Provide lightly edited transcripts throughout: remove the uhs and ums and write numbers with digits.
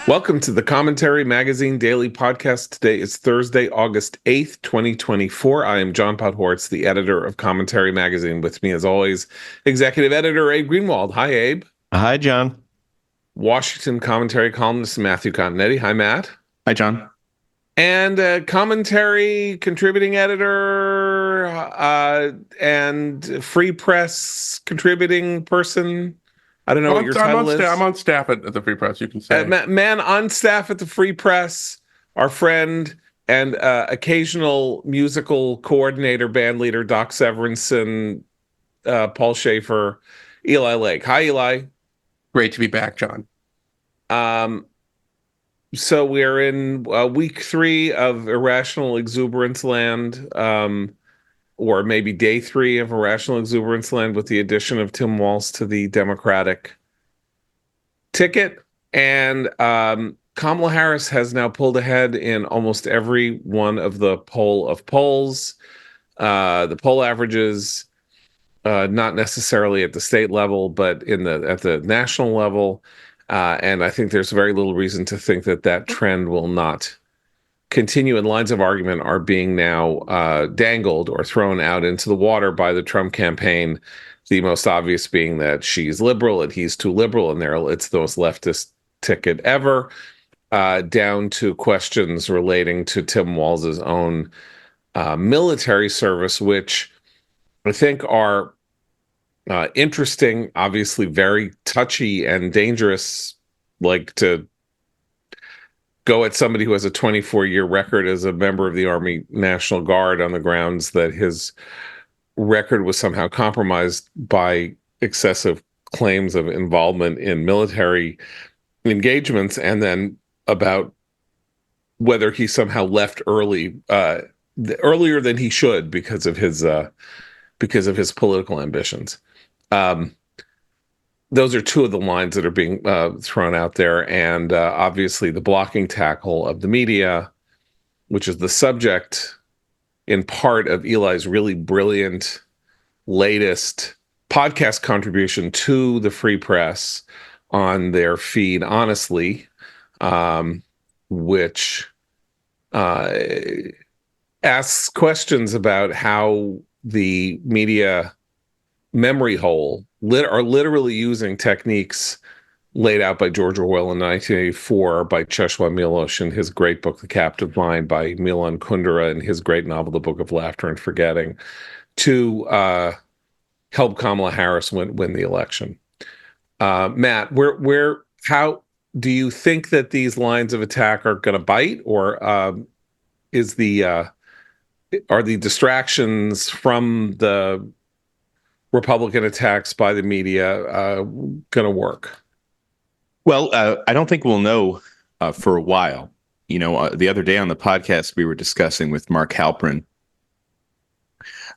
Welcome to the Commentary Magazine Daily Podcast. Today is Thursday, August 8th, 2024. I am John Podhoretz, the editor of Commentary Magazine. With me, as always, executive editor Abe Greenwald. Hi, Abe. Hi, John. Washington commentary columnist Matthew Continetti. Hi, Matt. Hi, John. And commentary contributing editor and Free Press contributing person. I don't know what your title is. I'm on staff at the Free Press, you can say. Man on staff at the Free Press, our friend and occasional musical coordinator, band leader, Doc Severinsen, Paul Schaefer, Eli Lake. Hi, Eli. Great to be back, John. So we're in week 3 of Irrational Exuberance Land, or maybe day 3 of Irrational Exuberance Land, with the addition of Tim Walz to the Democratic ticket. And Kamala Harris has now pulled ahead in almost every one of the polls. The poll averages, not necessarily at the state level, but at the national level. And I think there's very little reason to think that trend will not continue, and lines of argument are being now dangled or thrown out into the water by the Trump campaign. The most obvious being that she's liberal and he's too liberal, and it's the most leftist ticket ever, down to questions relating to Tim Walz's own military service, which I think are interesting, obviously very touchy and dangerous, like to go at somebody who has a 24-year record as a member of the Army National Guard on the grounds that his record was somehow compromised by excessive claims of involvement in military engagements, and then about whether he somehow left earlier than he should because of his political ambitions. Those are two of the lines that are being thrown out there. And obviously the blocking tackle of the media, which is the subject in part of Eli's really brilliant latest podcast contribution to the Free Press on their feed, Honestly, which asks questions about how the media memory hole are literally using techniques laid out by George Orwell in 1984, by Czesław Miłosz in his great book, The Captive Mind, by Milan Kundera in his great novel, The Book of Laughter and Forgetting, to help Kamala Harris win the election. Matt, how do you think that these lines of attack are going to bite, or are the distractions from the Republican attacks by the media going to work? Well, I don't think we'll know for a while. You know, the other day on the podcast, we were discussing with Mark Halperin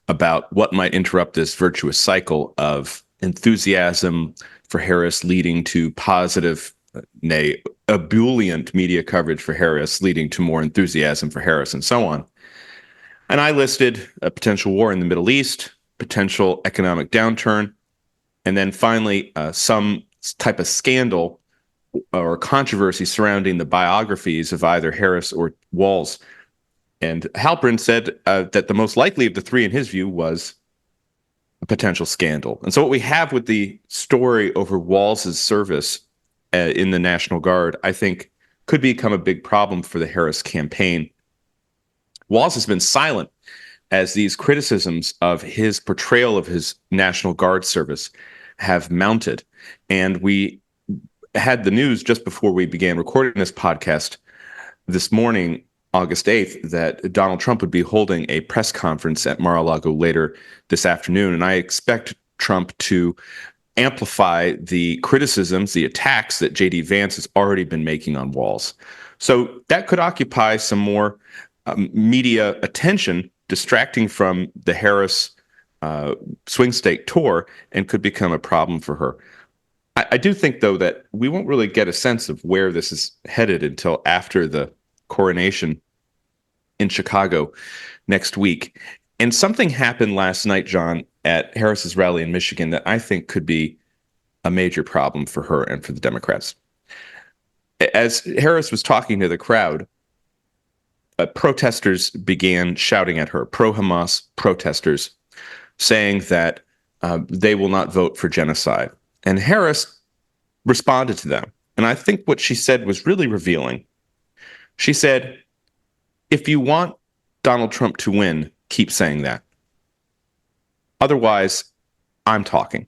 about what might interrupt this virtuous cycle of enthusiasm for Harris leading to positive, nay, ebullient media coverage for Harris, leading to more enthusiasm for Harris, and so on. And I listed a potential war in the Middle East, potential economic downturn, and then finally some type of scandal or controversy surrounding the biographies of either Harris or Walz. And Halperin said that the most likely of the three, in his view, was a potential scandal. And so what we have with the story over Walz's service in the National Guard, I think, could become a big problem for the Harris campaign. Walz has been silent as these criticisms of his portrayal of his National Guard service have mounted. And we had the news just before we began recording this podcast this morning, August 8th, that Donald Trump would be holding a press conference at Mar-a-Lago later this afternoon. And I expect Trump to amplify the criticisms, the attacks that J.D. Vance has already been making on Walz. So that could occupy some more media attention, distracting from the Harris swing state tour, and could become a problem for her. I do think, though, that we won't really get a sense of where this is headed until after the coronation in Chicago next week. And something happened last night, John, at Harris's rally in Michigan that I think could be a major problem for her and for the Democrats. As Harris was talking to the crowd, protesters began shouting at her, pro-Hamas protesters, saying that they will not vote for genocide. And Harris responded to them. And I think what she said was really revealing. She said, if you want Donald Trump to win, keep saying that. Otherwise, I'm talking.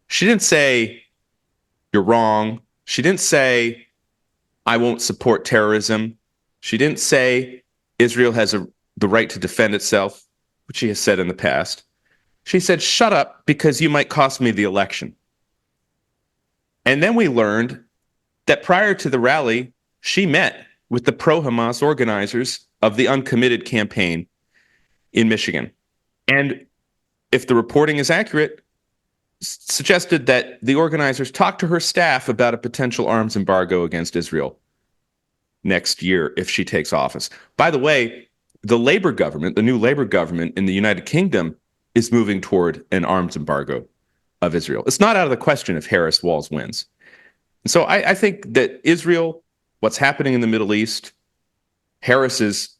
She didn't say, you're wrong. She didn't say, I won't support terrorism. She didn't say Israel has the right to defend itself, which she has said in the past. She said, shut up, because you might cost me the election. And then we learned that prior to the rally, she met with the pro-Hamas organizers of the Uncommitted campaign in Michigan. And if the reporting is accurate, suggested that the organizers talked to her staff about a potential arms embargo against Israel next year if she takes office. By the way, the Labour government, the new Labour government in the United Kingdom, is moving toward an arms embargo of Israel. It's not out of the question if Harris-Walz wins. So I think that Israel, what's happening in the Middle East, Harris's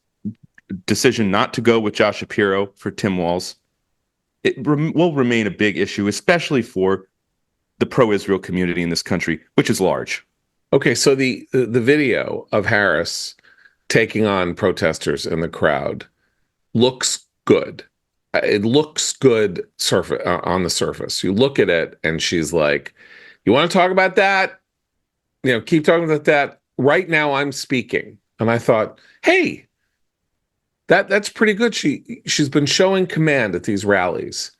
decision not to go with Josh Shapiro for Tim Walz, it will remain a big issue, especially for the pro-Israel community in this country, which is large. Okay, so the video of Harris taking on protesters in the crowd looks good. It looks good on the surface. You look at it and she's like, you want to talk about that? Keep talking about that. Right now I'm speaking. And I thought, hey, that's pretty good. She's been showing command at these rallies.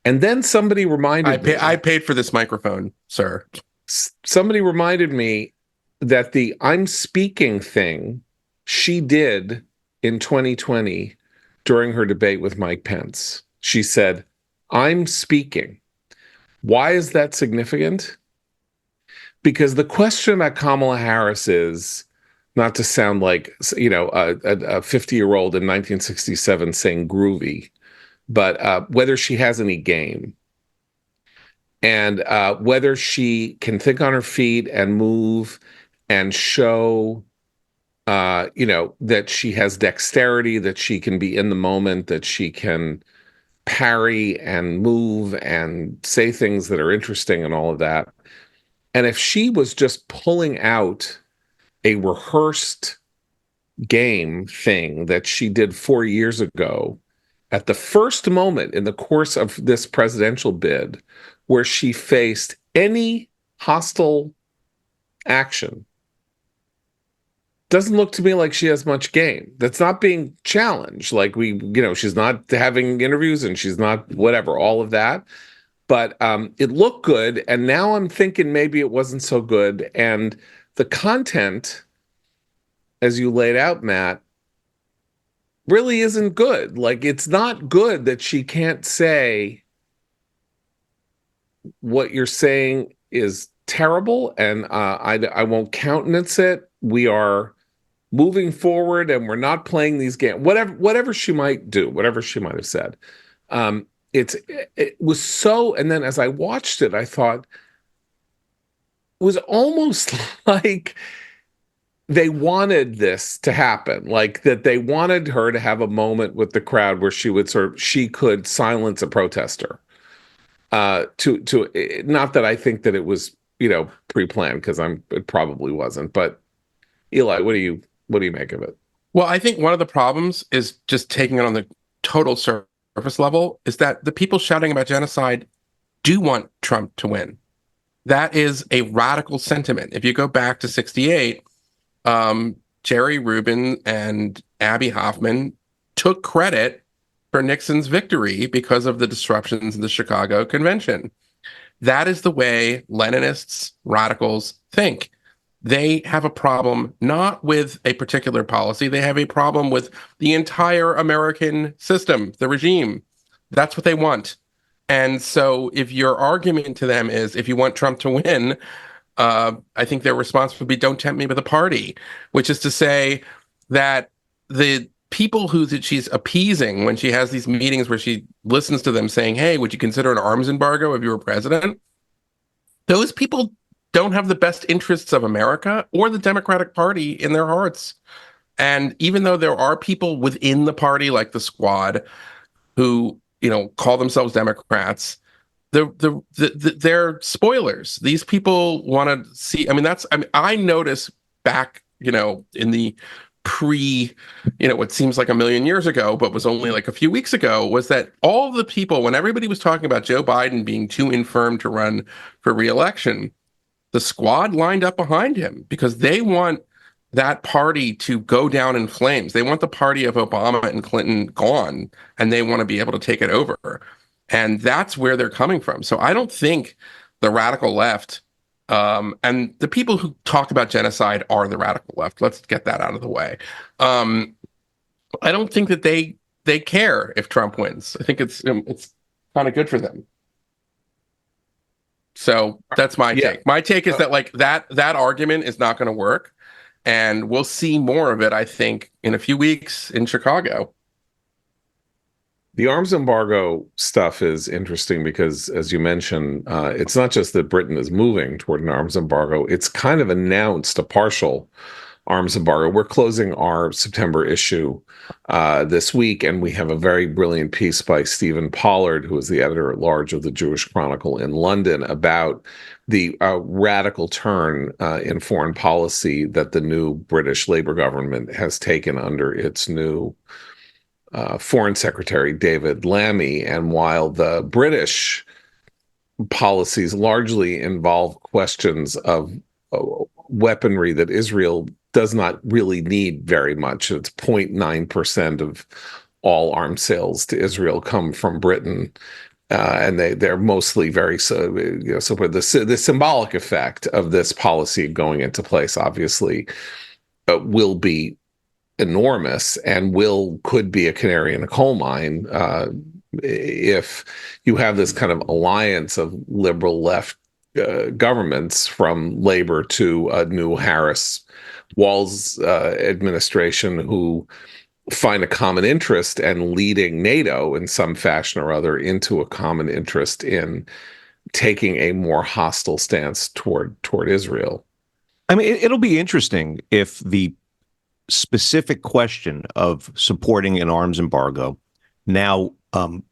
And then somebody reminded me. I paid for this microphone, sir. Somebody reminded me that the I'm speaking thing she did in 2020 during her debate with Mike Pence. She said, I'm speaking. Why is that significant? Because the question about Kamala Harris is, not to sound like, a 50-year-old in 1967 saying groovy, but whether she has any game. And whether she can think on her feet and move and show, that she has dexterity, that she can be in the moment, that she can parry and move and say things that are interesting and all of that. And if she was just pulling out a rehearsed game thing that she did 4 years ago, at the first moment in the course of this presidential bid where she faced any hostile action, doesn't look to me like she has much game. That's not being challenged. Like she's not having interviews and she's not whatever, all of that. But it looked good. And now I'm thinking maybe it wasn't so good. And the content, as you laid out, Matt, really isn't good. Like, it's not good that she can't say what you're saying is terrible, and I won't countenance it. We are moving forward, and we're not playing these games. Whatever she might do, whatever she might have said, it was so. And then as I watched it, I thought it was almost like they wanted this to happen, like that they wanted her to have a moment with the crowd where she could silence a protester. Not that I think that it was, pre-planned, because it probably wasn't. But Eli, what do you make of it? Well, I think one of the problems is just taking it on the total surface level is that the people shouting about genocide do want Trump to win. That is a radical sentiment. If you go back to 1968, Jerry Rubin and Abbie Hoffman took credit for Nixon's victory because of the disruptions in the Chicago Convention. That is the way Leninists, radicals think. They have a problem not with a particular policy. They have a problem with the entire American system, the regime. That's what they want. And so if your argument to them is, if you want Trump to win, I think their response would be, don't tempt me with a party, which is to say that the people who she's appeasing when she has these meetings where she listens to them saying, hey, would you consider an arms embargo if you were president? Those people don't have the best interests of America or the Democratic Party in their hearts. And even though there are people within the party, like the Squad, who, call themselves Democrats, they're spoilers. These people want to see. I notice back, in the what seems like a million years ago, but was only like a few weeks ago, was that all the people, when everybody was talking about Joe Biden being too infirm to run for re-election, the Squad lined up behind him because they want that party to go down in flames. They want the party of Obama and Clinton gone, and they want to be able to take it over. And that's where they're coming from. So I don't think the radical left, and the people who talk about genocide are the radical left. Let's get that out of the way. I don't think that they care if Trump wins. I think it's kind of good for them. So that's my take. My take is that that argument is not going to work. And we'll see more of it, I think, in a few weeks in Chicago. The arms embargo stuff is interesting because, as you mentioned, it's not just that Britain is moving toward an arms embargo. It's kind of announced a partial arms embargo. We're closing our September issue this week, and we have a very brilliant piece by Stephen Pollard, who is the editor-at-large of the Jewish Chronicle in London, about the radical turn in foreign policy that the new British Labour government has taken under its new Foreign Secretary, David Lammy. And while the British policies largely involve questions of weaponry that Israel does not really need very much, it's 0.9% of all arms sales to Israel come from Britain. And they're mostly very so the symbolic effect of this policy going into place obviously will be enormous and could be a canary in a coal mine if you have this kind of alliance of liberal left governments, from Labor to a new Harris-Walz administration, who find a common interest and leading NATO in some fashion or other into a common interest in taking a more hostile stance toward Israel. I mean, it'll be interesting if the specific question of supporting an arms embargo now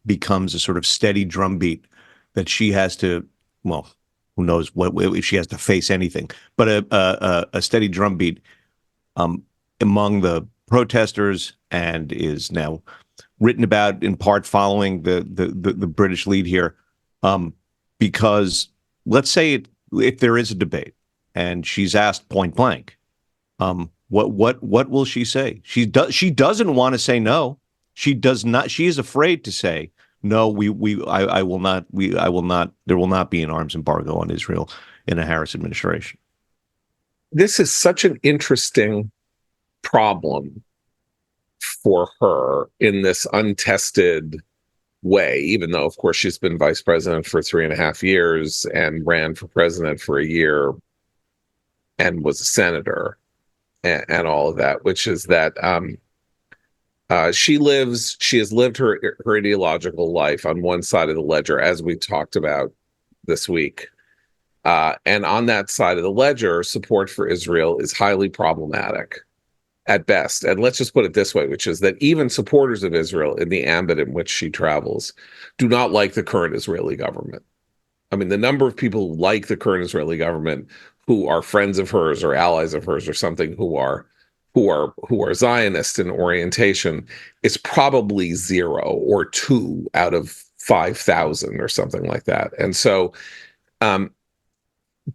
becomes a sort of steady drumbeat that she has to, well, who knows what if she has to face anything, but a steady drumbeat among the protesters, and is now written about in part following the British lead here, because let's say if there is a debate and she's asked point blank, what will she say? She doesn't want to say no. She does not. She is afraid to say no. I will not. There will not be an arms embargo on Israel in a Harris administration. This is such an interesting problem for her in this untested way, even though, of course, she's been vice president for 3.5 years and ran for president for a year and was a senator and all of that, which is that she has lived her ideological life on one side of the ledger, as we talked about this week. And on that side of the ledger, support for Israel is highly problematic at best. And let's just put it this way, which is that even supporters of Israel in the ambit in which she travels do not like the current Israeli government. I mean, the number of people who like the current Israeli government, who are friends of hers or allies of hers or something, who are Zionist in orientation, is probably 0 or 2 out of 5,000 or something like that. And so,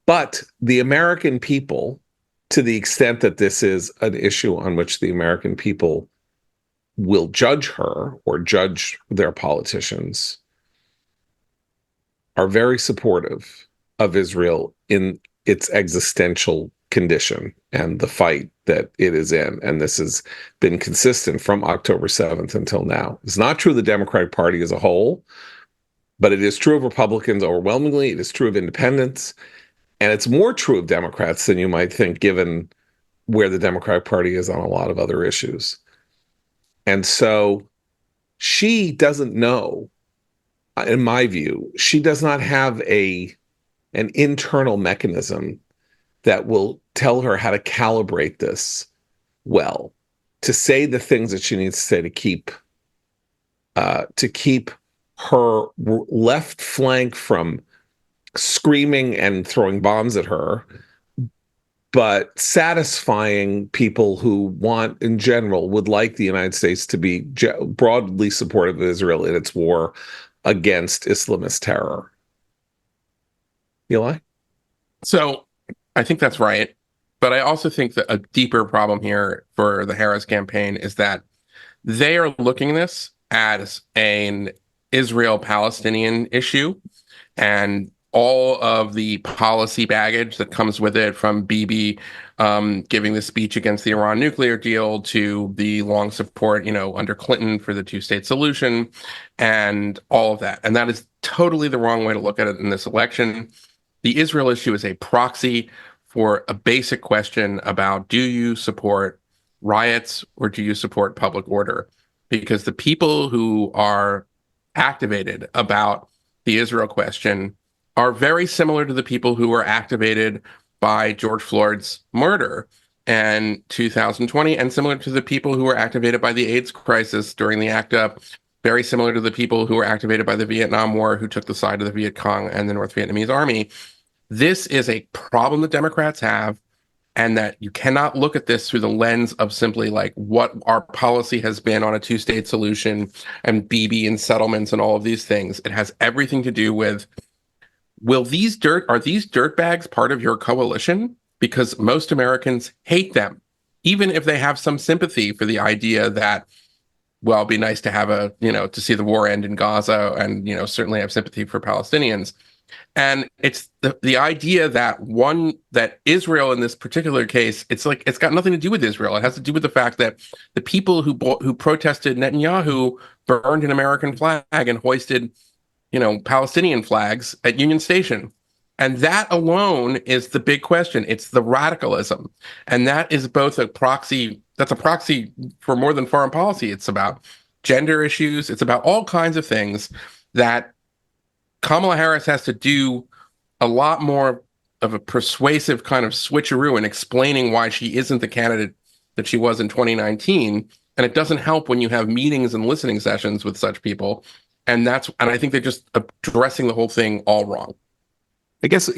but the American people, to the extent that this is an issue on which the American people will judge her or judge their politicians, are very supportive of Israel in its existential condition and the fight that it is in. And this has been consistent from October 7th until now. It's not true of the Democratic Party as a whole, but it is true of Republicans overwhelmingly. It is true of independents. And it's more true of Democrats than you might think, given where the Democratic Party is on a lot of other issues. And so she doesn't know, in my view, she does not have a an internal mechanism that will tell her how to calibrate this well, to say the things that she needs to say to keep her left flank from screaming and throwing bombs at her, but satisfying people who want, in general, would like the United States to be broadly supportive of Israel in its war against Islamist terror. Eli? So I think that's right. But I also think that a deeper problem here for the Harris campaign is that they are looking at this as an Israel-Palestinian issue, and all of the policy baggage that comes with it, from Bibi giving the speech against the Iran nuclear deal to the long support, under Clinton for the two-state solution and all of that. And that is totally the wrong way to look at it in this election. The Israel issue is a proxy for a basic question about, do you support riots or do you support public order? Because the people who are activated about the Israel question are very similar to the people who were activated by George Floyd's murder in 2020, and similar to the people who were activated by the AIDS crisis during the ACT UP, very similar to the people who were activated by the Vietnam War, who took the side of the Viet Cong and the North Vietnamese army. This is a problem that Democrats have, and that you cannot look at this through the lens of simply like what our policy has been on a two-state solution and Bibi and settlements and all of these things. It has everything to do with, are these dirtbags part of your coalition? Because most Americans hate them, even if they have some sympathy for the idea that, well, it'd be nice to have to see the war end in Gaza, and, certainly have sympathy for Palestinians. And it's the idea that Israel, in this particular case, it's got nothing to do with Israel. It has to do with the fact that the people who protested Netanyahu burned an American flag and hoisted, Palestinian flags at Union Station. And that alone is the big question. It's the radicalism. And that is both a proxy for more than foreign policy. It's about gender issues. It's about all kinds of things that Kamala Harris has to do a lot more of a persuasive kind of switcheroo in explaining why she isn't the candidate that she was in 2019. And it doesn't help when you have meetings and listening sessions with such people. And I think they're just addressing the whole thing all wrong. I guess,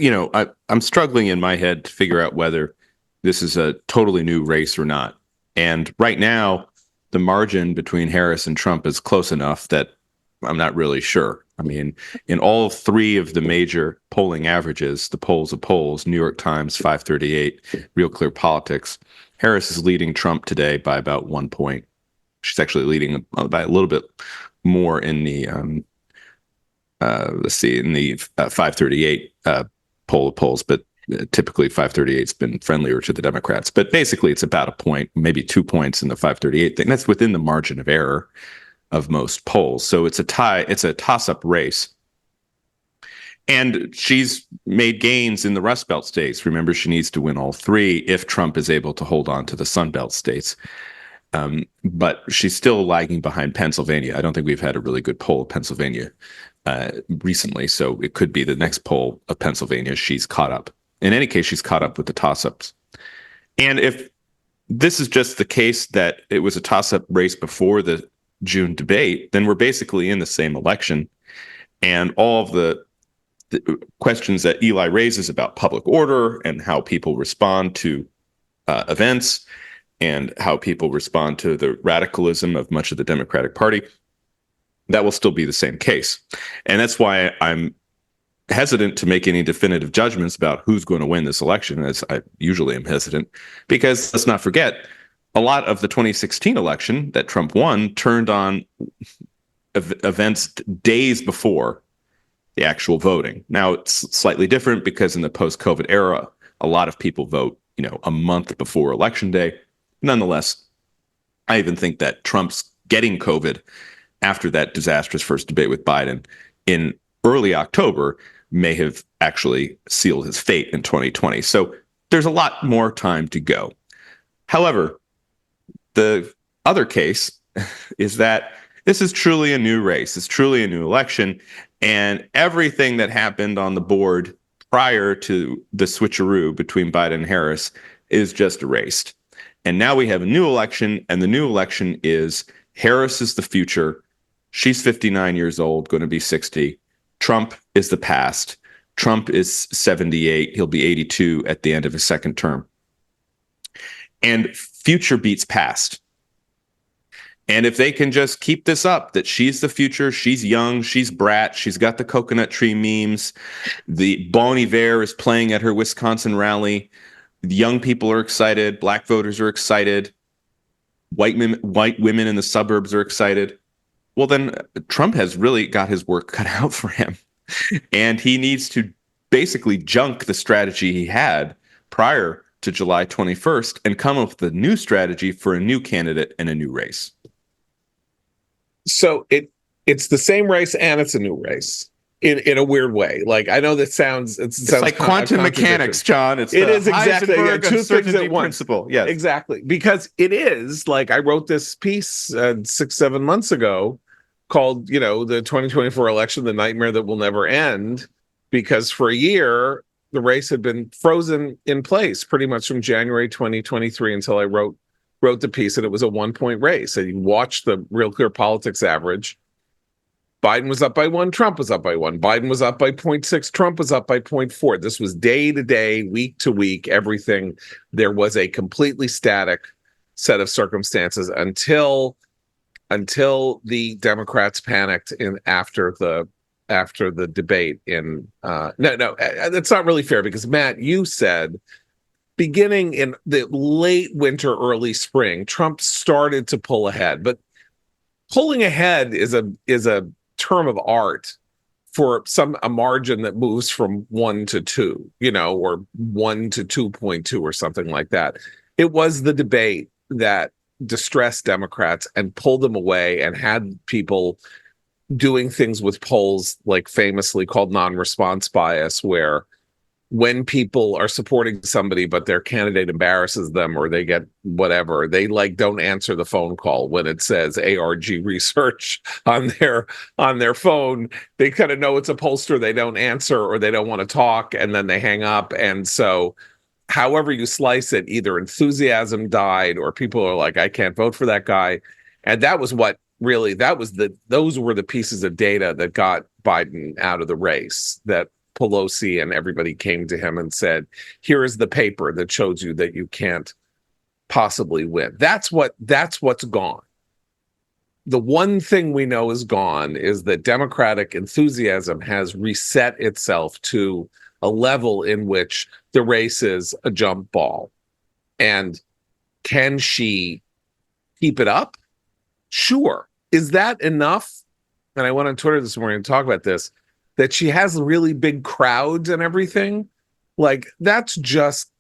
I'm struggling in my head to figure out whether this is a totally new race or not. And right now, the margin between Harris and Trump is close enough that I'm not really sure. I mean, in all three of the major polling averages, the polls of polls, New York Times, 538, Real Clear Politics, Harris is leading Trump today by about 1 point. She's actually leading by a little bit more in the, in the 538 poll of polls, but typically 538's been friendlier to the Democrats. But basically, it's about a point, maybe 2 points in the 538 thing. That's within the margin of error of most polls. So it's a toss-up race. And she's made gains in the Rust Belt states. Remember, she needs to win all three if Trump is able to hold on to the Sun Belt states. But she's still lagging behind Pennsylvania. I don't think we've had a really good poll of Pennsylvania recently. So it could be the next poll of Pennsylvania she's caught up. In any case, she's caught up with the toss-ups. And if this is just the case that it was a toss-up race before the June debate, then we're basically in the same election. And all of the questions that Eli raises about public order and how people respond to events and how people respond to the radicalism of much of the Democratic Party, that will still be the same case. And that's why I'm hesitant to make any definitive judgments about who's going to win this election, as I usually am hesitant, because let's not forget, a lot of the 2016 election that Trump won turned on events days before the actual voting. Now, it's slightly different because in the post-COVID era, a lot of people vote, a month before Election Day. Nonetheless, I even think that Trump's getting COVID after that disastrous first debate with Biden in early October may have actually sealed his fate in 2020. So there's a lot more time to go. However, the other case is that this is truly a new race. It's truly a new election. And everything that happened on the board prior to the switcheroo between Biden and Harris is just erased. And now we have a new election, and the new election is Harris is the future. She's 59 years old, going to be 60. Trump is the past. Trump is 78. He'll be 82 at the end of his second term. And future beats past. And if they can just keep this up, that she's the future, she's young, she's brat, she's got the coconut tree memes, the Bon Iver is playing at her Wisconsin rally, the young people are excited, black voters are excited, white women in the suburbs are excited, well, then Trump has really got his work cut out for him. And he needs to basically junk the strategy he had prior to July 21st and come up with a new strategy for a new candidate and a new race. So it's the same race and it's a new race in a weird way. Like, I know that sounds like quantum mechanics, John. It is exactly two things at once. Principle. Yes, exactly. Because it is like, I wrote this piece 6-7 months ago called, the 2024 election, the nightmare that will never end, because for a year the race had been frozen in place pretty much from January 2023 until I wrote the piece, and it was a 1-point race. And you watch the Real Clear Politics average. Biden was up by 1, Trump was up by 1. Biden was up by 0.6, Trump was up by 0.4. This was day to day, week to week, everything. There was a completely static set of circumstances until the Democrats panicked after the debate in no, that's not really fair, because Matt, you said beginning in the late winter, early spring, Trump started to pull ahead. But pulling ahead is a term of art for a margin that moves from 1 to 2, or 1 to 2.2 or something like that. It was the debate that distressed Democrats and pulled them away and had people doing things with polls like famously called non-response bias, where when people are supporting somebody but their candidate embarrasses them or they get whatever, they don't answer the phone call when it says ARG research on their phone. They kind of know it's a pollster, they don't answer or they don't want to talk, and then they hang up. And so however you slice it, either enthusiasm died or people are like, I can't vote for that guy. And that was what really, those were the pieces of data that got Biden out of the race, that Pelosi and everybody came to him and said, here is the paper that shows you that you can't possibly win. That's what's gone. The one thing we know is gone is that Democratic enthusiasm has reset itself to a level in which the race is a jump ball. And can she keep it up? Sure. Is that enough? And I went on Twitter this morning to talk about this, that she has really big crowds and everything. Like, that's just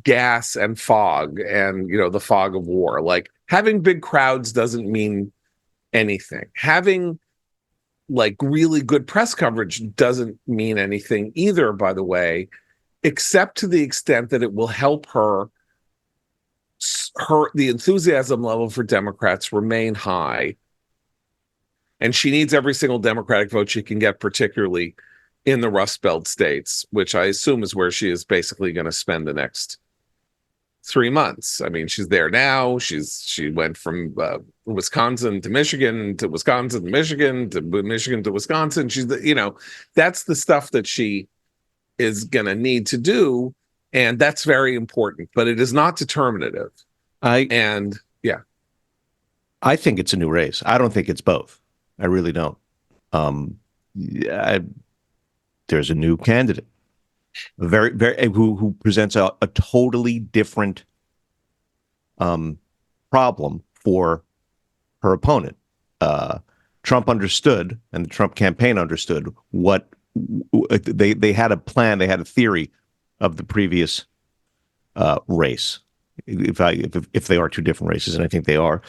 gas and fog and, the fog of war. Like, having big crowds doesn't mean anything. Having really good press coverage doesn't mean anything either, by the way, except to the extent that it will help the enthusiasm level for Democrats remain high. And she needs every single Democratic vote she can get, particularly in the Rust Belt states, which I assume is where she is basically going to spend the next 3 months. I mean, she's there now. She went from Wisconsin to Michigan to Wisconsin to Michigan to Michigan to Wisconsin. She's that's the stuff that she is going to need to do, and that's very important. But it is not determinative. I think it's a new race. I don't think it's both. I really don't. There's a new candidate, who presents a totally different problem for her opponent. Trump understood, and the Trump campaign understood what they had a plan. They had a theory of the previous race. If they are two different races, and I think they are,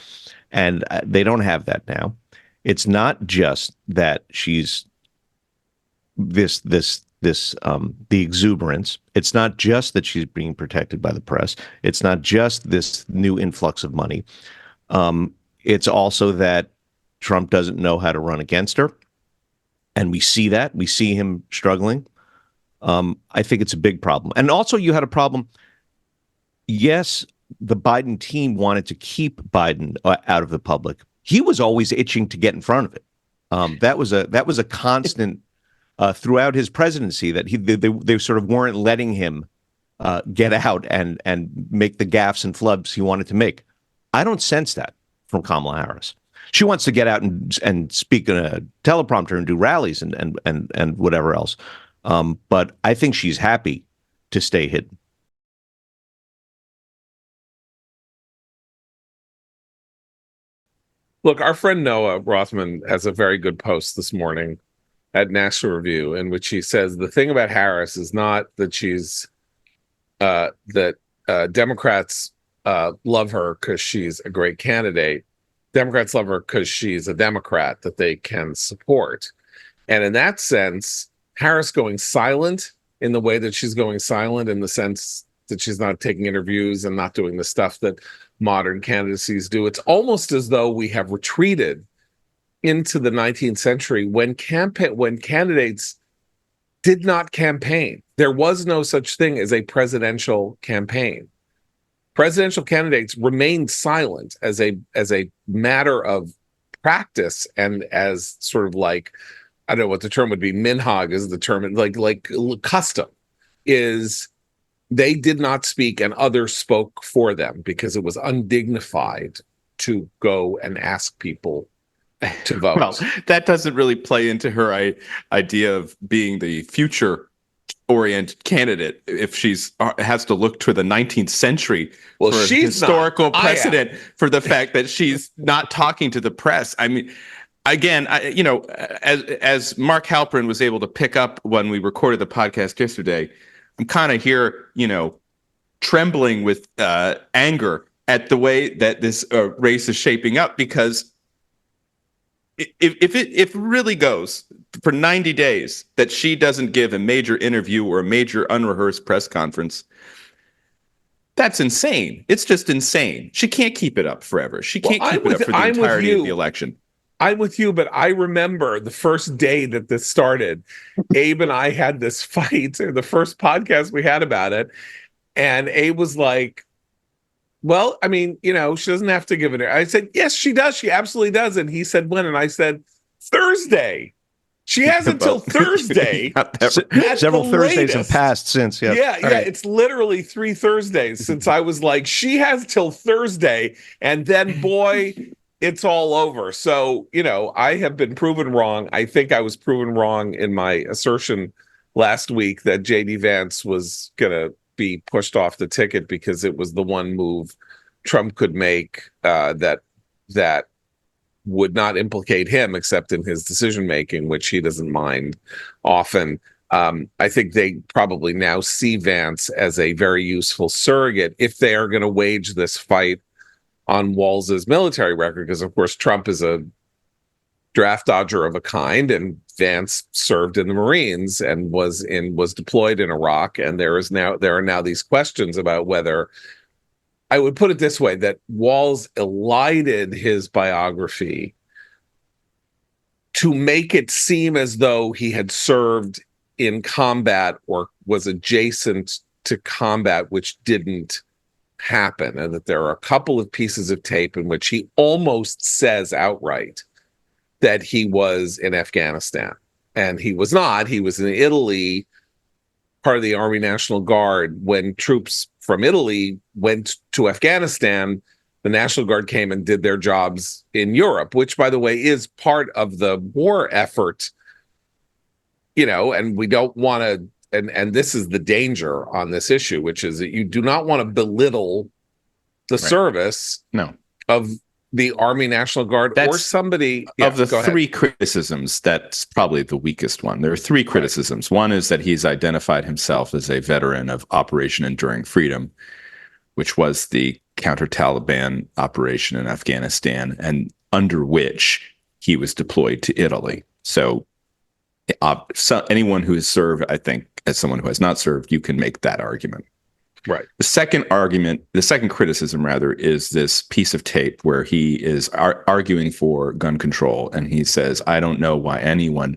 and they don't have that now. It's not just that she's the exuberance. It's not just that she's being protected by the press. It's not just this new influx of money. It's also that Trump doesn't know how to run against her. And we see that. We see him struggling. I think it's a big problem. And also, you had a problem. Yes, the Biden team wanted to keep Biden out of the public. He was always itching to get in front of it. That was a constant throughout his presidency, that they sort of weren't letting him get out and make the gaffes and flubs he wanted to make. I don't sense that from Kamala Harris. She wants to get out and speak in a teleprompter and do rallies and whatever else. But I think she's happy to stay hidden. Look, our friend Noah Rothman has a very good post this morning at National Review in which he says the thing about Harris is not that she's that Democrats love her because she's a great candidate. Democrats love her because she's a Democrat that they can support. And in that sense, Harris going silent in the way that she's going silent, in the sense that she's not taking interviews and not doing the stuff that modern candidacies do. It's almost as though we have retreated into the 19th century when candidates did not campaign. There was no such thing as a presidential campaign. Presidential candidates remained silent as a matter of practice and as sort of like, I don't know what the term would be. Minhag is the term, like custom is. They did not speak and others spoke for them because it was undignified to go and ask people to vote. Well, that doesn't really play into her idea of being the future-oriented candidate if she's has to look to the 19th century for she's historical precedent for the fact that she's not talking to the press. I mean, again, as Mark Halperin was able to pick up when we recorded the podcast yesterday, I'm kind of here, trembling with anger at the way that this race is shaping up, because if it really goes for 90 days that she doesn't give a major interview or a major unrehearsed press conference, that's insane. It's just insane. She can't keep it up forever. She can't keep it up for the entirety of the election. I'm with you, but I remember the first day that this started, Abe and I had this fight, or the first podcast we had about it. And Abe was like, well, I mean, she doesn't have to give it. I said, yes, she does. She absolutely does. And he said, when? And I said, Thursday. She has until Thursday. Several Thursdays have passed since. Yeah. Yeah. It's literally 3 Thursdays since I was like, she has till Thursday. And then, boy, it's all over. So, I have been proven wrong. I think I was proven wrong in my assertion last week that JD Vance was going to be pushed off the ticket because it was the one move Trump could make that would not implicate him except in his decision making, which he doesn't mind often. I think they probably now see Vance as a very useful surrogate if they are going to wage this fight on Walz's military record, because of course Trump is a draft dodger of a kind, and Vance served in the Marines and was deployed in Iraq, and there are now these questions about whether, I would put it this way, that Walz elided his biography to make it seem as though he had served in combat or was adjacent to combat, which didn't happen, and that there are a couple of pieces of tape in which he almost says outright that he was in Afghanistan, and he was not. He was in Italy, part of the Army National Guard. When troops from Italy went to Afghanistan, the National Guard came and did their jobs in Europe, which, by the way, is part of the war effort, and we don't want to. And this is the danger on this issue, which is that you do not want to belittle the service of the Army National Guard or somebody. Of the 3 criticisms, that's probably the weakest one. There are 3 criticisms. One is that he's identified himself as a veteran of Operation Enduring Freedom, which was the counter-Taliban operation in Afghanistan, and under which he was deployed to Italy. So anyone who has served, I think, as someone who has not served, you can make that argument. Right. The second criticism rather, is this piece of tape where he is arguing for gun control. And he says, I don't know why anyone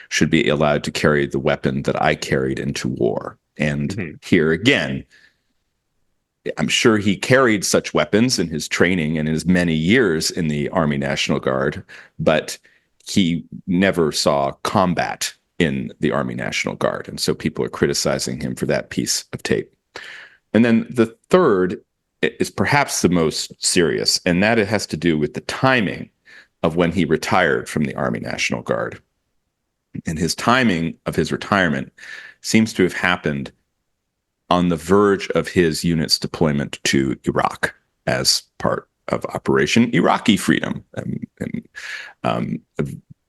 should be allowed to carry the weapon that I carried into war. And here again, I'm sure he carried such weapons in his training and his many years in the Army National Guard, but he never saw combat in the Army National Guard. And so people are criticizing him for that piece of tape. And then the third is perhaps the most serious, and that it has to do with the timing of when he retired from the Army National Guard. And his timing of his retirement seems to have happened on the verge of his unit's deployment to Iraq as part of Operation Iraqi Freedom, a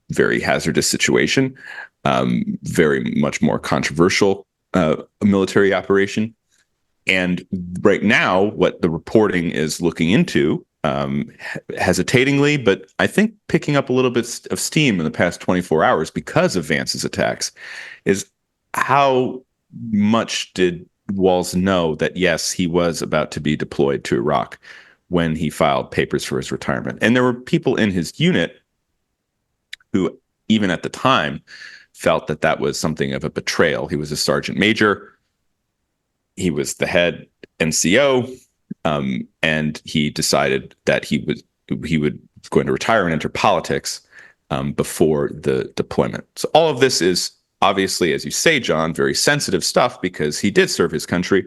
very hazardous situation, very much more controversial military operation. And right now, what the reporting is looking into, hesitatingly, but I think picking up a little bit of steam in the past 24 hours because of Vance's attacks, is how much did Walls know that, yes, he was about to be deployed to Iraq when he filed papers for his retirement. And there were people in his unit who, even at the time, felt that that was something of a betrayal. He was a sergeant major. He was the head NCO, and he decided that he was going to retire and enter politics before the deployment. So all of this is obviously, as you say, John, very sensitive stuff because he did serve his country.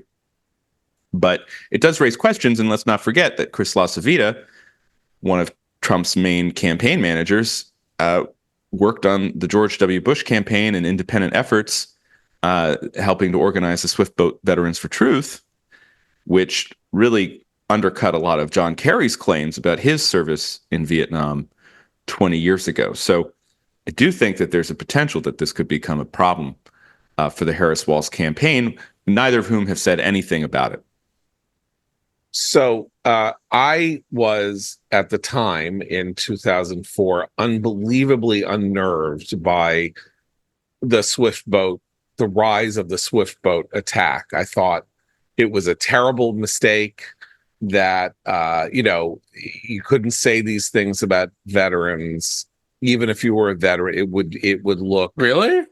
But it does raise questions, and let's not forget that Chris LaCivita, one of Trump's main campaign managers, worked on the George W. Bush campaign and independent efforts, helping to organize the Swift Boat Veterans for Truth, which really undercut a lot of John Kerry's claims about his service in Vietnam 20 years ago. So I do think that there's a potential that this could become a problem for the Harris-Walz campaign, neither of whom have said anything about it. So I was, at the time in 2004, unbelievably unnerved by the rise of the Swift boat attack. I thought it was a terrible mistake, that, you couldn't say these things about veterans. Even if you were a veteran, it would look. Really?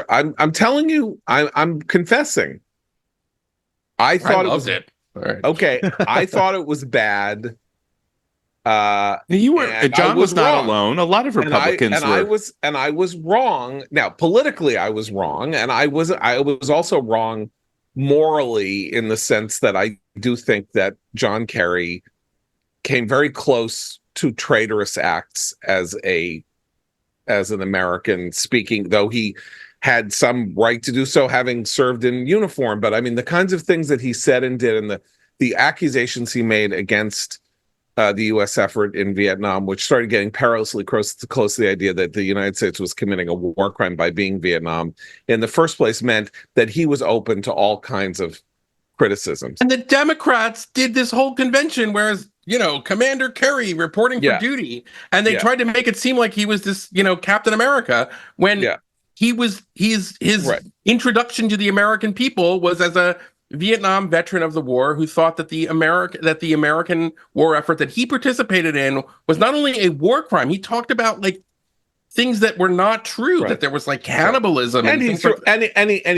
I'm telling you, I'm confessing. I thought I it was loved it. All right. Okay. I thought it was bad. You were John was not alone. A lot of Republicans were. I was wrong. Now, politically, I was wrong, and I was also wrong morally, in the sense that I do think that John Kerry came very close to traitorous acts as an American, speaking, though he had some right to do so, having served in uniform. But I mean, the kinds of things that he said and did, and the accusations he made against the U.S. effort in Vietnam, which started getting perilously close to the idea that the United States was committing a war crime by being Vietnam in the first place, meant that he was open to all kinds of criticisms. And the Democrats did this whole convention, whereas, Commander Kerry reporting for duty, and they tried to make it seem like he was this, Captain America, when his introduction to the American people was as a Vietnam veteran of the war who thought that the American war effort that he participated in was not only a war crime. He talked about things that were not true, that there was cannibalism, and he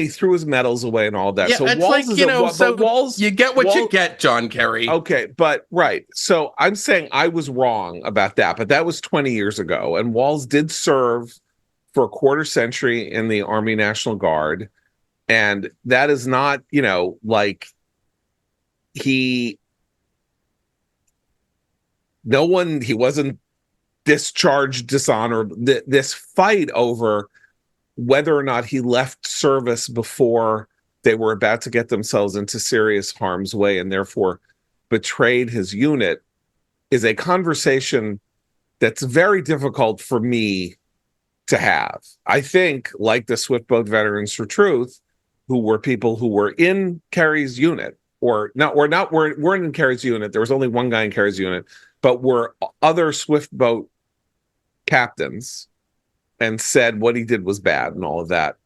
threw his medals away and all that. Yeah, so it's Walls Walls, you get what you get, John Kerry. Okay, but right. So I'm saying I was wrong about that, but that was 20 years ago, and Walls did serve for a quarter century in the Army National Guard. And that is not, he wasn't discharged, dishonored. This fight over whether or not he left service before they were about to get themselves into serious harm's way and therefore betrayed his unit is a conversation that's very difficult for me to have. I think, like the Swift Boat Veterans for Truth, who were people who were in Kerry's unit, weren't in Kerry's unit. There was only one guy in Kerry's unit, but were other Swift boat captains, and said what he did was bad and all of that.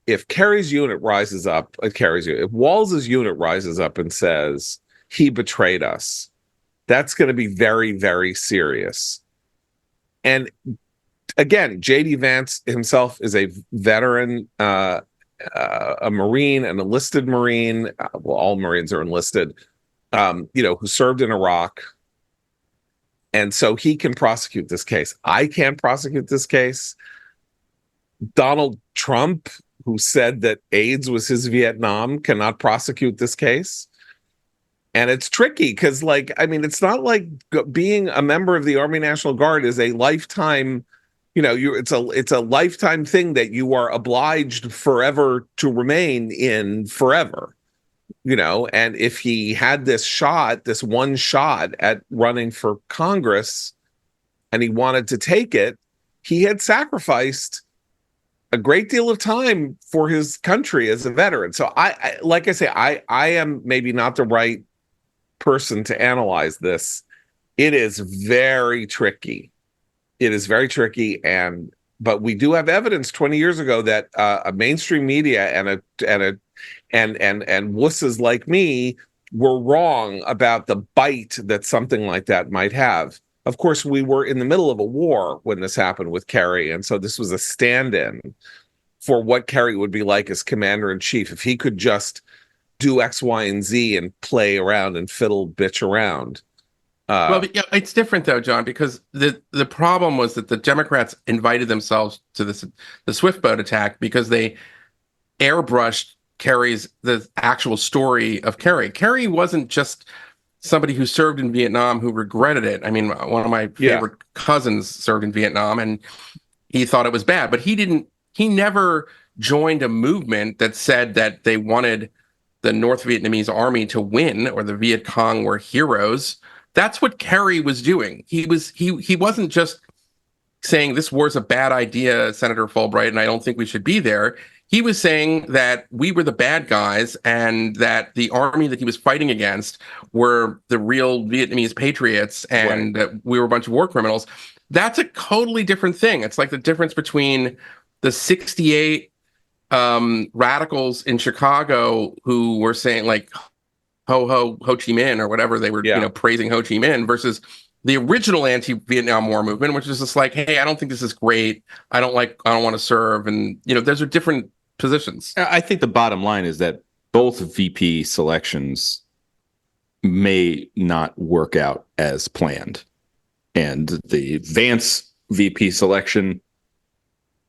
if Kerry's unit rises up, if Walls's unit rises up and says he betrayed us, that's going to be very, very serious. And again, J.D. Vance himself is a veteran, a Marine, an enlisted Marine. Well, all Marines are enlisted, who served in Iraq. And so he can prosecute this case. I can't prosecute this case. Donald Trump, who said that AIDS was his Vietnam, cannot prosecute this case. And it's tricky because, it's not like being a member of the Army National Guard is a lifetime, it's a lifetime thing that you are obliged forever to remain in forever. And if he had this one shot at running for Congress and he wanted to take it, he had sacrificed a great deal of time for his country as a veteran. So I am maybe not the right person to analyze this. It is very tricky. But we do have evidence 20 years ago that a mainstream media and wusses like me were wrong about the bite that something like that might have. Of course, we were in the middle of a war when this happened with Kerry, and so this was a stand-in for what Kerry would be like as commander-in-chief if he could just do X, Y, and Z and play around and bitch around. It's different though, John, because the problem was that the Democrats invited themselves to the Swift boat attack because they airbrushed the actual story of Kerry. Kerry wasn't just somebody who served in Vietnam who regretted it. I mean, one of my favorite cousins served in Vietnam and he thought it was bad, but he never joined a movement that said that they wanted the North Vietnamese army to win or the Viet Cong were heroes. That's what Kerry was doing. He wasn't just saying this war's a bad idea, Senator Fulbright, and I don't think we should be there. He was saying that we were the bad guys and that the army that he was fighting against were the real Vietnamese patriots and that we were a bunch of war criminals. That's a totally different thing. It's like the difference between the 68 radicals in Chicago who were saying like Ho Chi Minh or whatever they were, praising Ho Chi Minh versus the original anti-Vietnam War movement, which is just like, hey, I don't think this is great. I don't want to serve. And, those are different positions. I think the bottom line is that both VP selections may not work out as planned. And the Vance VP selection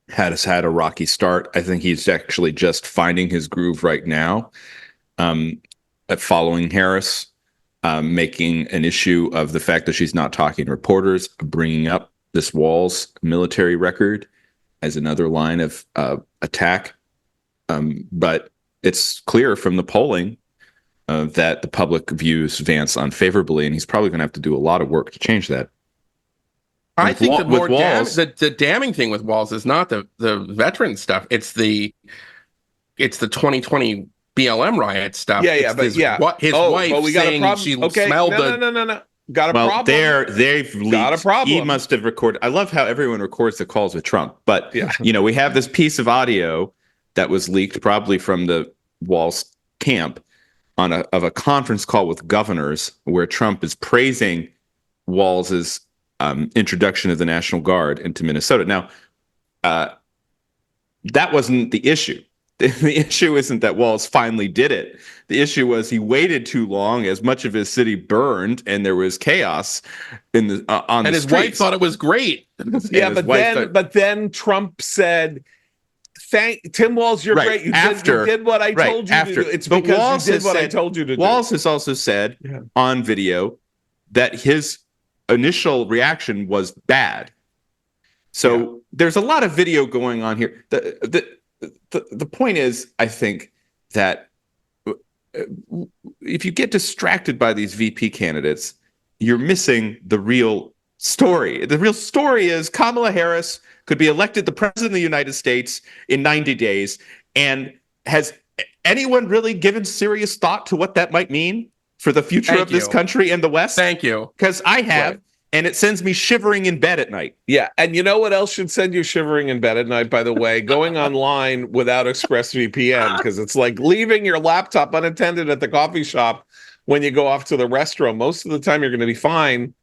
has had a rocky start. I think he's actually just finding his groove right now. Following Harris, making an issue of the fact that she's not talking to reporters, bringing up this Walls military record as another line of attack. But it's clear from the polling that the public views Vance unfavorably, and he's probably going to have to do a lot of work to change that. I think the damning thing with Walls is not the veteran stuff. It's the 2020 BLM riot stuff. What his wife saying she smelled No. Got a problem. They've leaked. Got a problem. He must have recorded. I love how everyone records the calls with Trump, but we have this piece of audio that was leaked probably from the Walls camp of a conference call with governors where Trump is praising Walls's introduction of the National Guard into Minnesota. Now, that wasn't the issue. The issue isn't that Walls finally did it. The issue was he waited too long as much of his city burned and there was chaos in the on and the his streets. wife thought it was great. But then Trump said, Tim Walz, you're great. You did what I told you to do. It's because you did what I told you to do. Walls has also said on video that his initial reaction was bad. So there's a lot of video going on here. The point is, I think, that if you get distracted by these VP candidates, you're missing the real story. The real story is Kamala Harris could be elected the president of the United States in 90 days. And has anyone really given serious thought to what that might mean for the future of this country and the West? Thank you. Because I have. Right. and it sends me shivering in bed at night. Yeah, and you know what else should send you shivering in bed at night, by the way? Going online without ExpressVPN, because it's like leaving your laptop unattended at the coffee shop when you go off to the restroom. Most of the time you're going to be fine.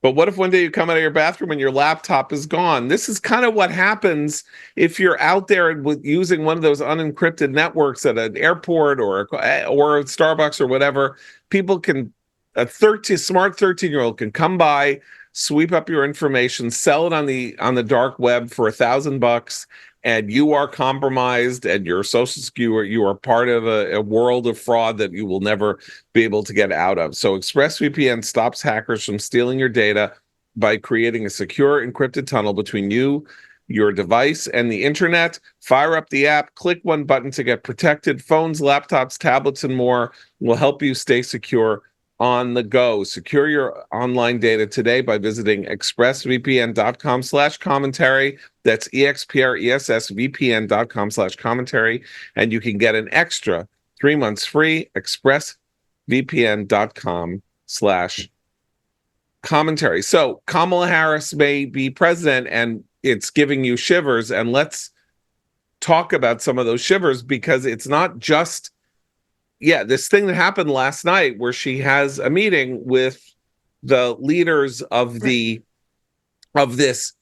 But what if one day you come out of your bathroom and your laptop is gone? This is kind of what happens if you're out there with using one of those unencrypted networks at an airport or a Starbucks or whatever. People can, a smart 13-year-old can come by, sweep up your information, sell it on the dark web for $1,000, and you are compromised, and your social security, you are part of a world of fraud that you will never be able to get out of. So ExpressVPN stops hackers from stealing your data by creating a secure encrypted tunnel between you, your device, and the internet. Fire up the app, click one button to get protected. Phones, laptops, tablets, and more will help you stay secure on the go. Secure your online data today by visiting expressvpn.com/commentary. That's expressvpn.com/commentary. And you can get an extra 3 months free. expressvpn.com/commentary. So Kamala Harris may be president, and it's giving you shivers. And let's talk about some of those shivers, because it's not just this thing that happened last night where she has a meeting with the leaders of this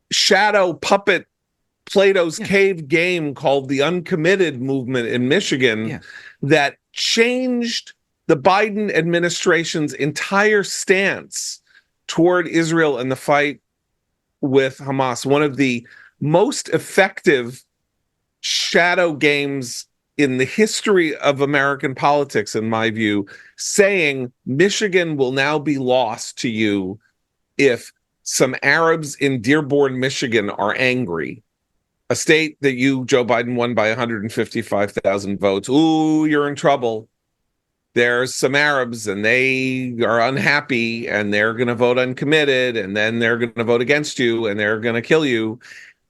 shadow puppet Plato's Cave game called the Uncommitted Movement in Michigan that changed the Biden administration's entire stance toward Israel and the fight with Hamas. One of the most effective shadow games in the history of American politics, in my view, saying Michigan will now be lost to you if some Arabs in Dearborn, Michigan are angry. A state that you, Joe Biden, won by 155,000 votes. Ooh, you're in trouble. There's some Arabs and they are unhappy and they're going to vote uncommitted, and then they're going to vote against you and they're going to kill you.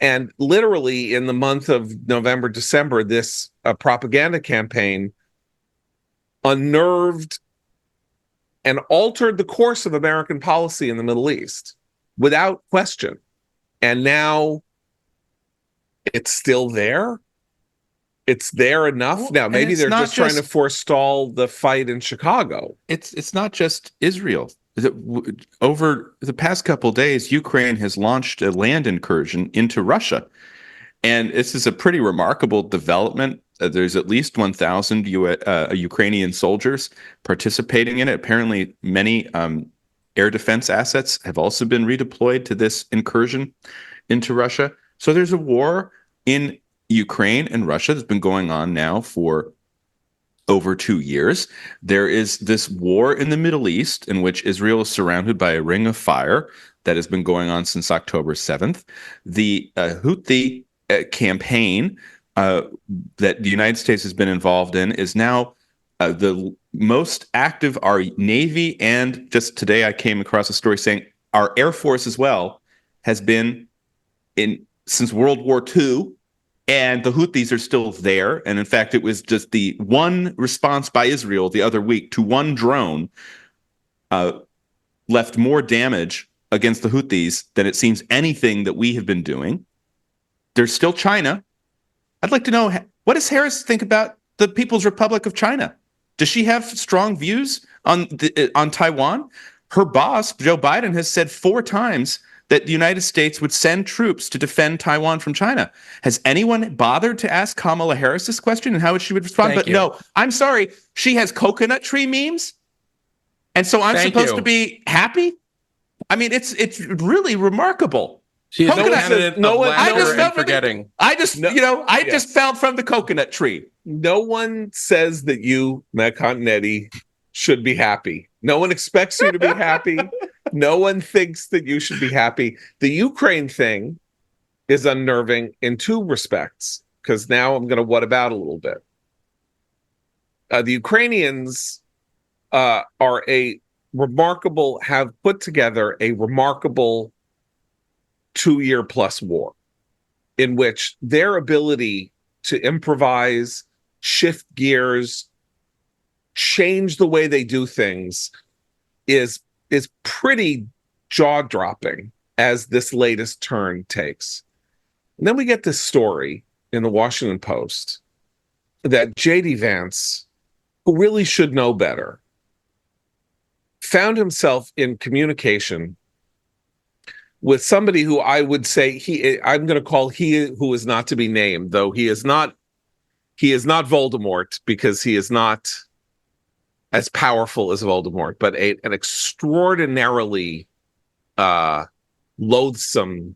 And literally in the month of November, December, this propaganda campaign unnerved and altered the course of American policy in the Middle East without question. And now it's still there. It's there enough. Well, now, maybe it's they're not just trying to forestall the fight in Chicago. It's not just Israel. Over the past couple of days, Ukraine has launched a land incursion into Russia. And this is a pretty remarkable development. There's at least 1,000 Ukrainian soldiers participating in it. Apparently, many air defense assets have also been redeployed to this incursion into Russia. So there's a war in Ukraine and Russia that's been going on now for over 2 years. There is this war in the Middle East in which Israel is surrounded by a ring of fire that has been going on since October 7th. The Houthi campaign that the United States has been involved in is now the most active. Our Navy, and just today I came across a story saying our Air Force as well has been in since World War II. And the Houthis are still there. And in fact, it was just the one response by Israel the other week to one drone left more damage against the Houthis than it seems anything that we have been doing. There's still China. I'd like to know, what does Harris think about the People's Republic of China? Does she have strong views on Taiwan? Her boss, Joe Biden, has said 4 times that the United States would send troops to defend Taiwan from China. Has anyone bothered to ask Kamala Harris this question and how she would respond? Thank But you. no, I'm sorry. She has coconut tree memes. And so I'm Thank supposed you. to be happy? I mean, it's really remarkable. She is a Coconut- candidate no of one- laughter I just and felt- forgetting. I just, No, just fell from the coconut tree. No one says that you, Matt Continetti, should be happy. No one expects you to be happy. No one thinks that you should be happy. The Ukraine thing is unnerving in 2 respects, because now I'm going to what about a little bit. The Ukrainians have put together a remarkable 2-year plus war in which their ability to improvise, shift gears, change the way they do things is pretty jaw-dropping as this latest turn takes. And then we get this story in the Washington Post that J.D. Vance, who really should know better, found himself in communication with somebody who I would say I'm going to call he who is not to be named, though he is not Voldemort, because he is not as powerful as Voldemort, but an extraordinarily loathsome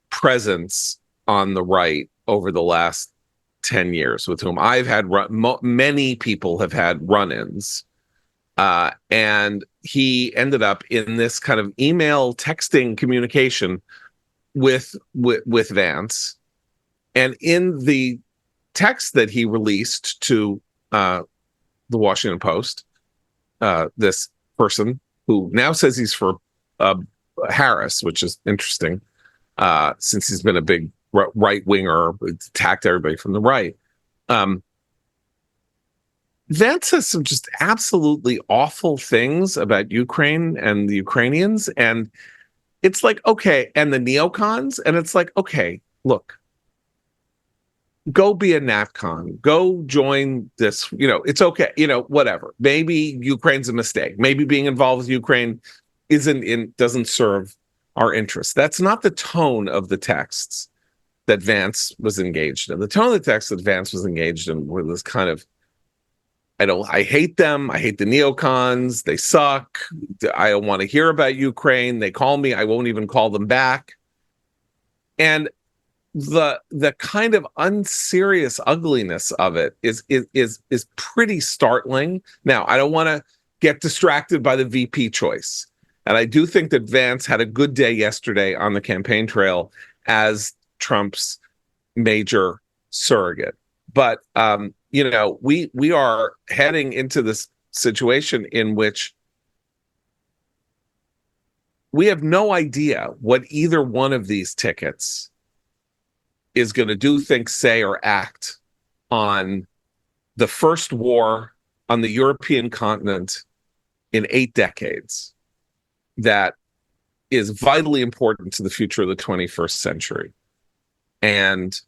presence on the right over the last 10 years, with whom I've had many people have had run-ins. And he ended up in this kind of email texting communication with Vance. And in the text that he released to the Washington Post, this person who now says he's for Harris, which is interesting, since he's been a big right winger, attacked everybody from the right. Vance says some just absolutely awful things about Ukraine and the Ukrainians. And it's like, okay, and the neocons. And it's like, okay, look, go be a NatCon, go join this, it's okay, whatever. Maybe Ukraine's a mistake. Maybe being involved with Ukraine doesn't serve our interests. That's not the tone of the texts that Vance was engaged in. The tone of the text that Vance was engaged in was this kind of, I hate them. I hate the neocons. They suck. I don't want to hear about Ukraine. They call me. I won't even call them back. And the kind of unserious ugliness of it is pretty startling. Now, I don't want to get distracted by the VP choice. And I do think that Vance had a good day yesterday on the campaign trail as Trump's major surrogate. But we are heading into this situation in which we have no idea what either one of these tickets is going to do, think, say, or act on the first war on the European continent in 8 decades that is vitally important to the future of the 21st century. And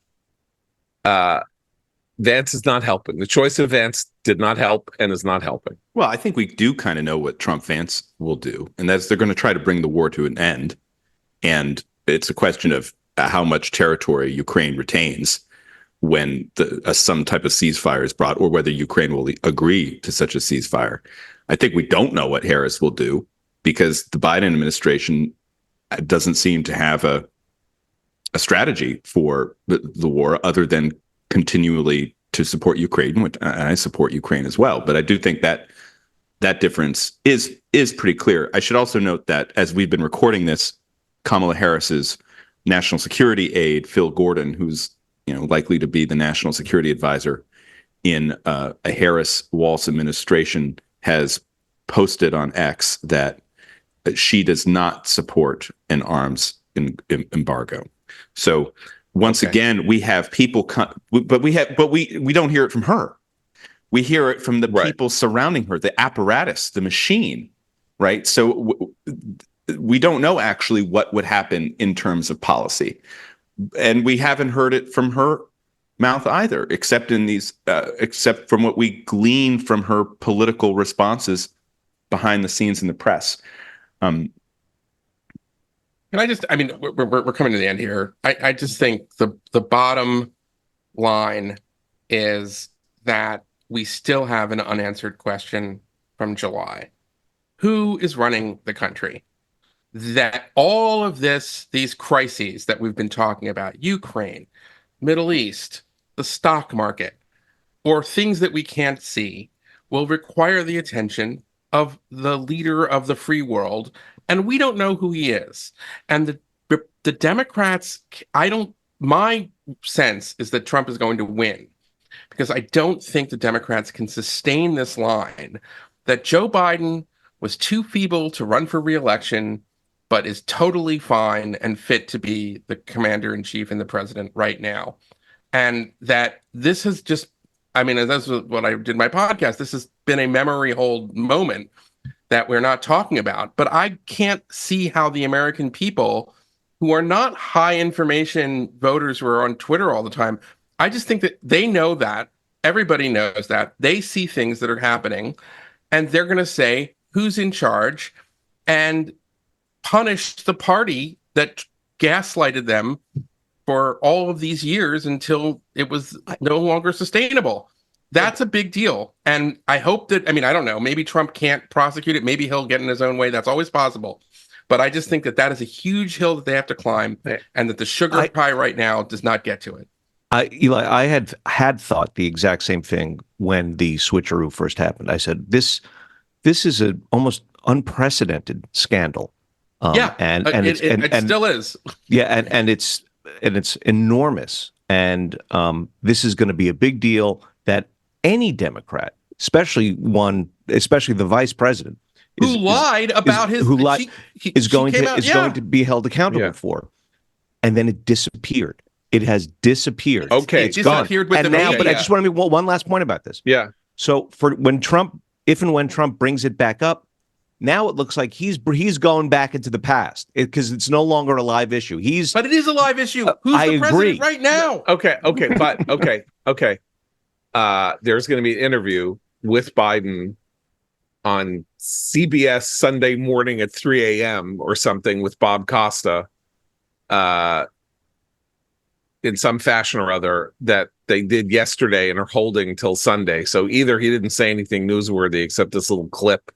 Vance is not helping. The choice of Vance did not help and is not helping. Well, I think we do kind of know what Trump-Vance will do, and that's they're going to try to bring the war to an end. And it's a question of how much territory Ukraine retains when some type of ceasefire is brought, or whether Ukraine will agree to such a ceasefire. I think we don't know what Harris will do, because the Biden administration doesn't seem to have a strategy for the war other than continually to support Ukraine, which I support Ukraine as well. But I do think that difference is pretty clear. I should also note that as we've been recording this, Kamala Harris's national security aide, Phil Gordon, who's likely to be the national security advisor in a Harris-Walz administration, has posted on X that she does not support an arms embargo. So once again, we have people, but we don't hear it from her. We hear it from the people surrounding her, the apparatus, the machine, right? So we don't know actually what would happen in terms of policy, and we haven't heard it from her mouth either, except from what we glean from her political responses behind the scenes in the press. Can I just, we're coming to the end here. I just think the bottom line is that we still have an unanswered question from July. Who is running the country? That all of these crises that we've been talking about, Ukraine, Middle East, the stock market, or things that we can't see, will require the attention of the leader of the free world, and we don't know who he is. And the Democrats, my sense is that Trump is going to win, because I don't think the Democrats can sustain this line that Joe Biden was too feeble to run for re-election, but is totally fine and fit to be the commander-in-chief and the president right now. And that this has just, that's what I did in my podcast, this has been a memory hold moment that we're not talking about. But I can't see how the American people, who are not high information voters who are on Twitter all the time, I just think that they know that. Everybody knows that. They see things that are happening, and they're going to say who's in charge and punish the party that gaslighted them for all of these years until it was no longer sustainable. That's a big deal. And I hope that, I mean, I don't know, maybe Trump can't prosecute it. Maybe he'll get in his own way. That's always possible. But I just think that that is a huge hill that they have to climb, and that the sugar pie right now does not get to it. Eli, I had thought the exact same thing when the switcheroo first happened. I said, this is an almost unprecedented scandal. And it still is. Yeah, and it's enormous, and this is going to be a big deal that any Democrat, especially the vice president, who lied about his, is going to be held accountable for, and then it disappeared. It has disappeared. Okay, it's disappeared with and the now. media. But I just want to make one last point about this. Yeah. So if and when Trump brings it back up, now it looks like he's going back into the past because it's no longer a live issue. But it is a live issue. Who's the president right now? Okay. There's going to be an interview with Biden on CBS Sunday morning at 3 a.m. or something with Bob Costa, in some fashion or other, that they did yesterday and are holding till Sunday. So either he didn't say anything newsworthy except this little clip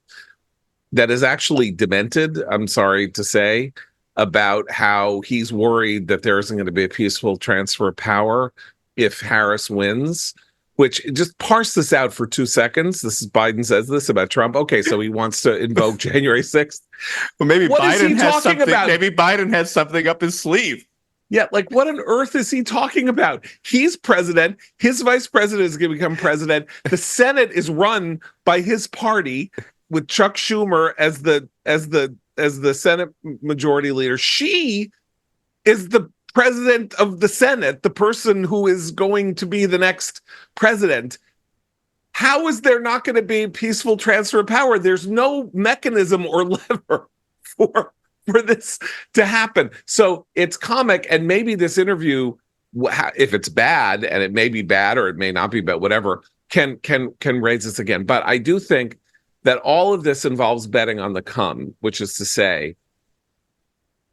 that is actually demented, I'm sorry to say, about how he's worried that there isn't going to be a peaceful transfer of power if Harris wins, which just parse this out for 2 seconds. This is Biden says this about Trump. Okay, so he wants to invoke January 6th. Well, maybe What is he Biden has talking something. about? Maybe Biden has something up his sleeve. Yeah, like what on earth is he talking about? He's president. His vice president is going to become president. The Senate is run by his party with Chuck Schumer as the Senate majority leader. She is the president of the Senate, the person who is going to be the next president. How is there not going to be peaceful transfer of power? There's no mechanism or lever for this to happen. So it's comic, and maybe this interview, if it's bad, and it may be bad or it may not be bad, whatever, can raise this again. But I do think that all of this involves betting on the come, which is to say,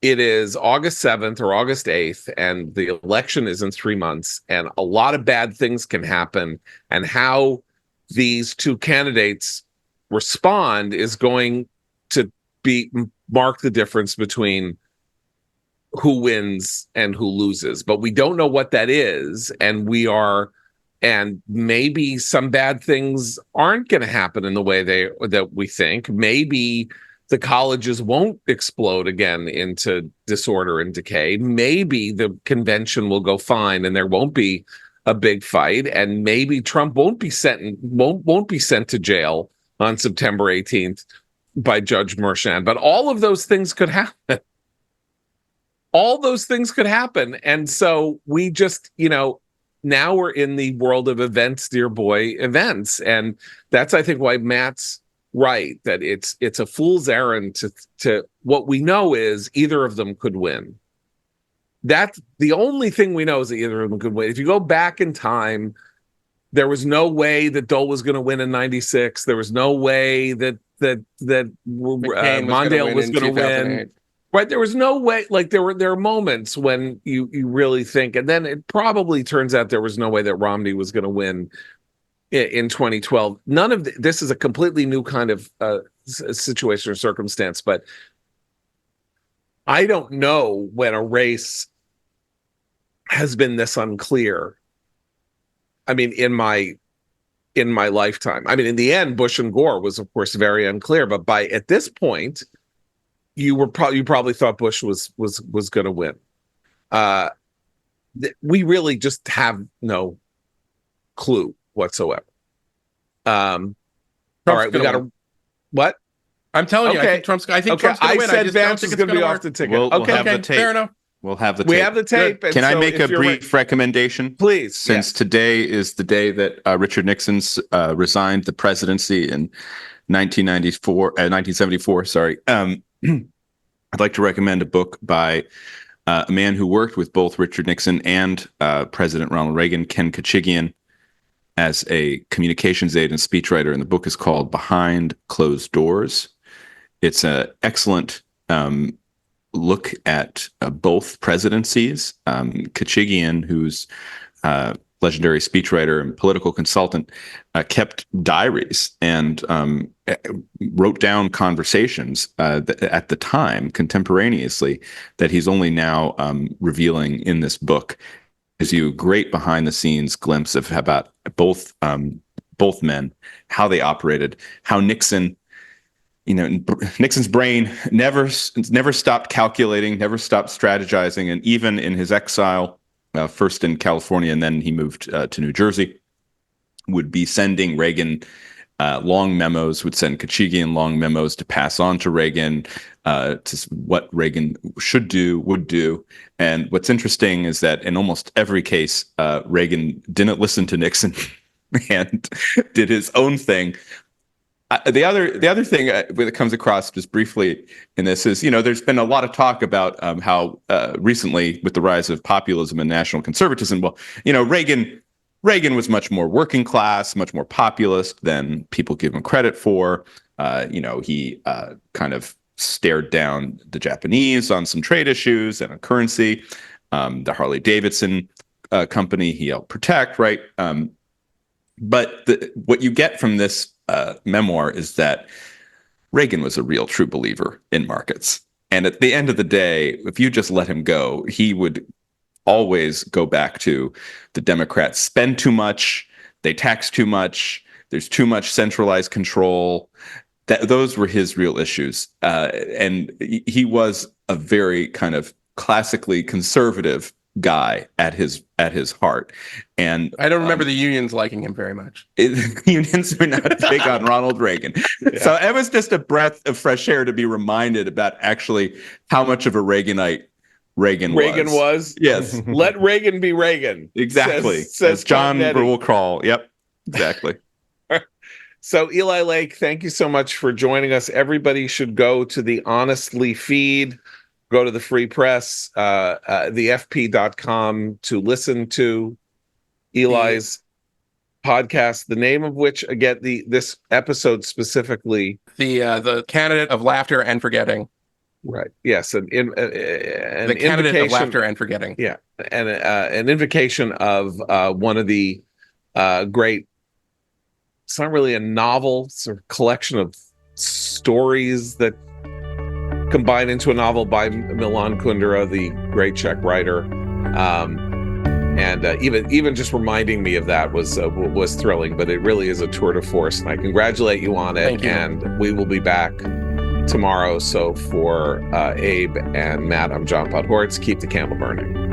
it is August 7th or August 8th, and the election is in 3 months, and a lot of bad things can happen. And how these two candidates respond is going to mark the difference between who wins and who loses. But we don't know what that is, and maybe some bad things aren't going to happen in the way that we think. Maybe the colleges won't explode again into disorder and decay. Maybe the convention will go fine and there won't be a big fight, and maybe Trump won't be sent to jail on September 18th by Judge Merchan. But all of those things could happen. All those things could happen. And so we just, now we're in the world of events, dear boy, events. And that's, I think, why Matt's right, that it's a fool's errand to what we know is either of them could win. That's the only thing we know, is that either of them could win. If you go back in time, there was no way that Dole was going to win in 96. There was no way that Mondale was going to win. Right. There was no way. Like there are moments when you really think, and then it probably turns out there was no way that Romney was going to win in 2012. None of this is a completely new kind of situation or circumstance. But I don't know when a race has been this unclear. I mean, in my lifetime. I mean, in the end, Bush and Gore was, of course, very unclear. But at this point, you probably thought Bush was going to win. We really just have no clue whatsoever. All right, we got to what? I'm telling you, I think Trump's going to win. I said Vance is going to be off the ticket. We'll have the tape. Fair enough. We'll have the tape. We have the tape. Can I make a brief recommendation? Please. Since today is the day that Richard Nixon resigned the presidency, and 1974. Sorry. I'd like to recommend a book by a man who worked with both Richard Nixon and President Ronald Reagan, Ken Kachigian, as a communications aide and speechwriter. And the book is called Behind Closed Doors. It's an excellent look at both presidencies. Kachigian, who's legendary speechwriter and political consultant, kept diaries and wrote down conversations at the time, contemporaneously, that he's only now revealing in this book. Gives you a great behind-the-scenes glimpse of about both men, how they operated, how Nixon. Nixon's brain never stopped calculating, never stopped strategizing, and even in his exile, first in California and then he moved to New Jersey, would be sending Reagan long memos, would send Kachigian long memos to pass on to Reagan, to what Reagan would do. And what's interesting is that in almost every case, Reagan didn't listen to Nixon and did his own thing. The other thing that comes across just briefly in this is, there's been a lot of talk about how recently, with the rise of populism and national conservatism, well, Reagan was much more working class, much more populist than people give him credit for. He kind of stared down the Japanese on some trade issues and a currency. The Harley Davidson company he helped protect, right? But what you get from this memoir is that Reagan was a real true believer in markets. And at the end of the day, if you just let him go, he would always go back to the Democrats spend too much, they tax too much, there's too much centralized control. Those were his real issues. And he was a very kind of classically conservative guy at his heart. And I don't remember the unions liking him very much. Unions were not big on Ronald Reagan. Yeah. So it was just a breath of fresh air to be reminded about actually how much of a Reaganite Reagan was. Yes. Let Reagan be Reagan. Exactly. Says John will crawl. Yep. Exactly. So Eli Lake, thank you so much for joining us. Everybody should go to the Honestly feed. Go to the Free Press, thefp.com to listen to Eli's podcast, the name of which, again, this episode specifically. The Candidate of Laughter and Forgetting. Right. Yes. The Candidate of Laughter and Forgetting. Yeah. And an invocation of one of the great, it's not really a novel, it's a collection of stories that combined into a novel by Milan Kundera, the great Czech writer, and even just reminding me of that was thrilling. But it really is a tour de force, and I congratulate you on it. Thank you. And we will be back tomorrow. So for Abe and Matt, I'm John Podhoretz. Keep the candle burning.